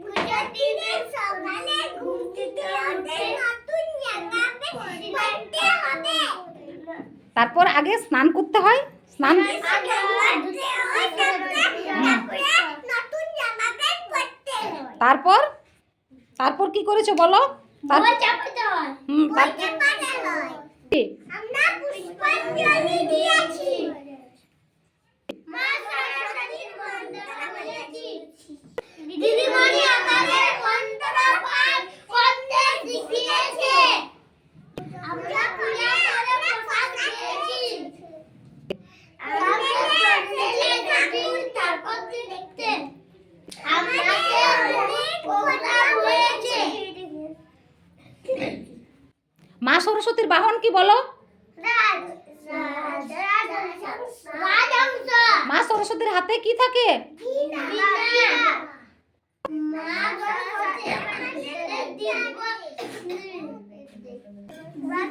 পূজার দিনে সকালে ঘুম থেকে উঠে নতুন জামা পরতে হবে। তারপর আগে স্নান করতে হয়, স্নান তারপর তারপর কি করেছো বলো? আমরা পুষ্পাঞ্জলি দিয়েছি, মা সরস্বতীর মন্ত্র বলেছি, দিদিমণি আমাদের মন্ত্র পাঠ করতে শিখিয়েছে, আমরা পূজা করে প্রসাদ খেয়েছি, আমাদের ছেলে ঠাকুর ঠাকুর দেখতে আমাকে অনেক কথা হয়েছে। মা সরস্বতীর বাহন কি বলো? মা সরস্বতীর হাতে কি থাকে? মা